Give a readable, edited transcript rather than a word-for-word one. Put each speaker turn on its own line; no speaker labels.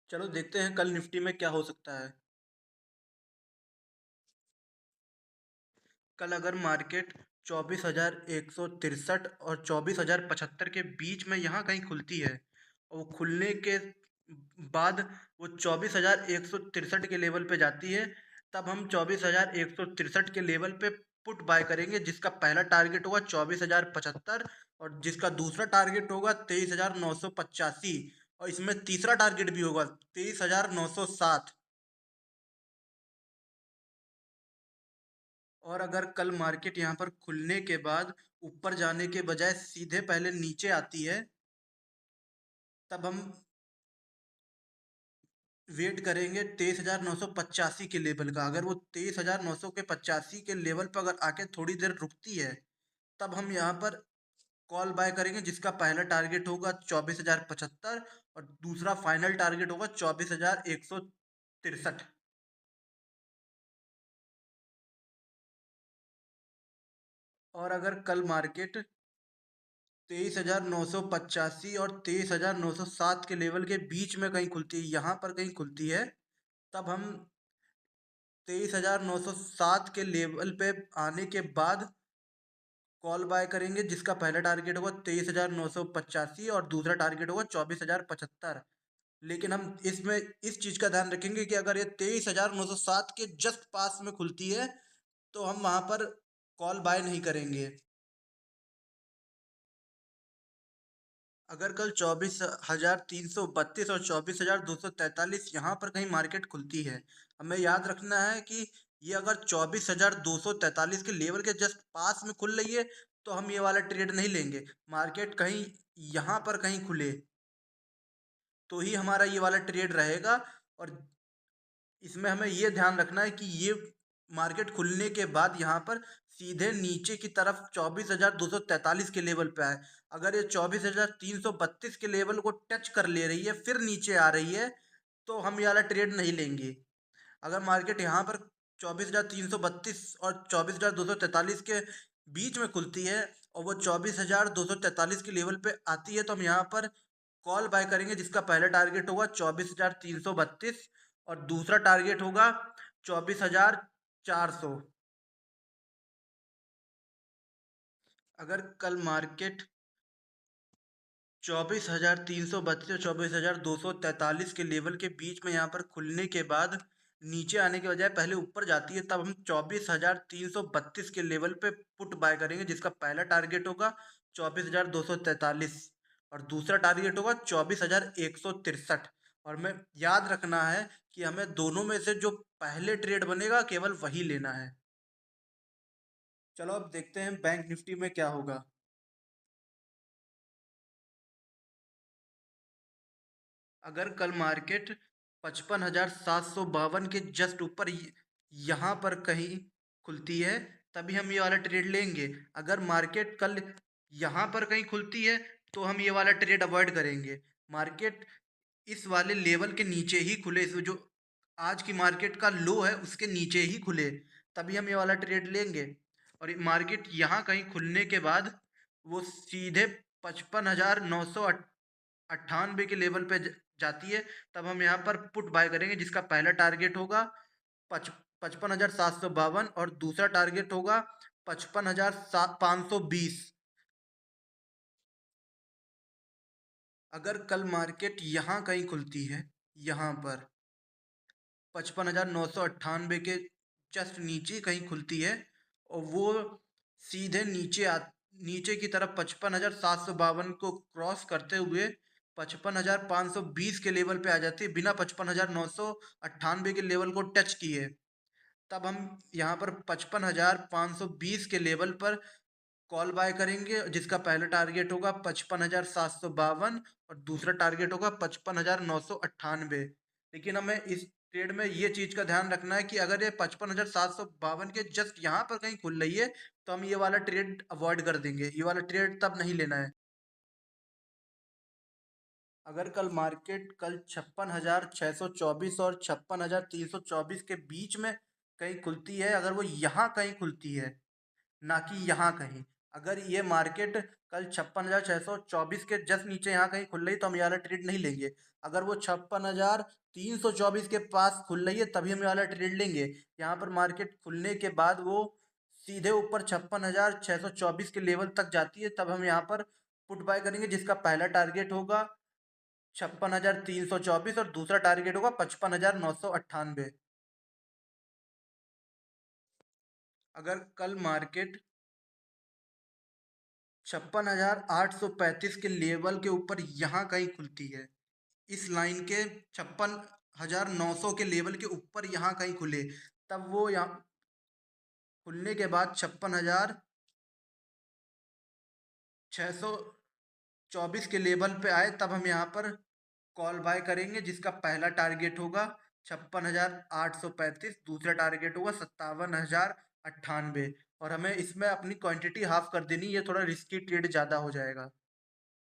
चलो देखते हैं कल निफ्टी में क्या हो सकता है। कल अगर मार्केट 24,163 और 24,075 के बीच में यहाँ कहीं खुलती है और वो खुलने के बाद वो 24,163 के लेवल पे जाती है, तब हम 24,163 के लेवल पे पुट बाय करेंगे, जिसका पहला टारगेट होगा 24,075 और जिसका दूसरा टारगेट होगा 23,985 और इसमें तीसरा टारगेट भी होगा 23,907। और अगर कल मार्केट यहाँ पर खुलने के बाद ऊपर जाने के बजाय सीधे पहले नीचे आती है, तब हम वेट करेंगे 23,985 के लेवल का। अगर वो 23,985 के लेवल पर अगर आके थोड़ी देर रुकती है, तब हम यहाँ पर कॉल बाय करेंगे, जिसका पहला टारगेट होगा 24,075 और दूसरा फाइनल टारगेट होगा 24,163। और अगर कल मार्केट 23,985 और 23,907 के लेवल के बीच में कहीं खुलती है, यहाँ पर कहीं खुलती है, तब हम 23,907 के लेवल पे आने के बाद कॉल बाय करेंगे, जिसका पहला टारगेट होगा 23,985 और दूसरा टारगेट होगा 24,075। लेकिन हम इसमें इस चीज़ का ध्यान रखेंगे कि अगर ये 23,907 के जस्ट पास में खुलती है, तो हम वहाँ पर कॉल बाय नहीं करेंगे। अगर कल 24,332 और 24,243 यहाँ पर कहीं मार्केट खुलती है, हमें याद रखना है कि ये अगर 24,243 के लेवल के जस्ट पास में खुल रही है, तो हम ये वाला ट्रेड नहीं लेंगे। मार्केट कहीं यहाँ पर कहीं खुले तो ही हमारा ये वाला ट्रेड रहेगा। और इसमें हमें ये ध्यान रखना है कि ये मार्केट खुलने के बाद यहाँ पर सीधे नीचे की तरफ 24,243 के लेवल पे आए। अगर ये 24,332 के लेवल को टच कर ले रही है फिर नीचे आ रही है, तो हम ये वाला ट्रेड नहीं लेंगे। अगर मार्केट यहाँ पर 24,332 और 24,243 के बीच में खुलती है और वो 24,243 के लेवल पे आती है, तो हम यहाँ पर कॉल बाय करेंगे, जिसका पहला टारगेट होगा 24,332 और दूसरा टारगेट होगा 24,400। अगर कल मार्केट 24,332 और 24,243 के लेवल के बीच में यहाँ पर खुलने के बाद नीचे आने के बजाय पहले ऊपर जाती है, तब हम 24,332 के लेवल पे पुट बाय करेंगे, जिसका पहला टारगेट होगा 24,243 और दूसरा टारगेट होगा 24,163। और हमें याद रखना है कि हमें दोनों में से जो पहले ट्रेड बनेगा केवल वही लेना है। चलो अब देखते हैं बैंक निफ्टी में क्या होगा। अगर कल मार्केट 55,752 के जस्ट ऊपर यहाँ पर कहीं खुलती है, तभी हम ये वाला ट्रेड लेंगे। अगर मार्केट कल यहाँ पर कहीं खुलती है, तो हम ये वाला ट्रेड अवॉइड करेंगे। मार्केट इस वाले लेवल के नीचे ही खुले, इस जो आज की मार्केट का लो है उसके नीचे ही खुले, तभी हम ये वाला ट्रेड लेंगे। और मार्केट यहाँ कहीं खुलने के बाद वो सीधे 55,998 के लेवल पे जाती है, तब हम यहाँ पर पुट बाय करेंगे, जिसका पहला टारगेट होगा पच 55,752 और दूसरा टारगेट होगा 55,520। अगर कल मार्केट यहाँ कहीं खुलती है, यहाँ पर 55,998 के जस्ट नीचे कहीं खुलती है और वो सीधे नीचे की तरफ 55,752 को क्रॉस करते हुए 55,520 के लेवल पे आ जाती है, बिना 55,998 के लेवल को टच किए। तब हम यहाँ पर 55,520 के लेवल पर कॉल बाय करेंगे, जिसका पहला टारगेट होगा 55,752 और दूसरा टारगेट होगा 55,998। लेकिन हमें इस ट्रेड में ये चीज का ध्यान रखना है कि अगर ये 55,752 के जस्ट यहाँ पर कहीं खुल रही है, तो हम ये वाला ट्रेड अवॉइड कर देंगे। ये वाला ट्रेड तब नहीं लेना है। अगर कल मार्केट कल 56,624 और 56,324 के बीच में कहीं खुलती है, अगर वो यहाँ कहीं खुलती है, ना कि यहाँ कहीं, अगर ये मार्केट कल 56,624 के जस्ट नीचे यहाँ कहीं खुल रही तो हम ये वाला ट्रेड नहीं लेंगे। अगर वो 56,324 के पास खुल रही है तभी हम ये वाला ट्रेड लेंगे। यहाँ पर मार्केट खुलने के बाद वो सीधे ऊपर 56,624 के लेवल तक जाती है, तब हम यहाँ पर पुट बाय करेंगे, जिसका पहला टारगेट होगा 56,324 और दूसरा टारगेट होगा 55,998। अगर कल मार्केट 56,835 के लेवल के ऊपर यहाँ कहीं खुलती है, इस लाइन के 56,900 के लेवल के ऊपर यहाँ कहीं खुले, तब वो यहाँ खुलने के बाद 56,624 के लेवल पे आए तब हम यहाँ पर कॉल बाय करेंगे, जिसका पहला टारगेट होगा 56,835, दूसरा टारगेट होगा 57,098। और हमें इसमें अपनी क्वांटिटी हाफ कर देनी, ये थोड़ा रिस्की ट्रेड ज़्यादा हो जाएगा।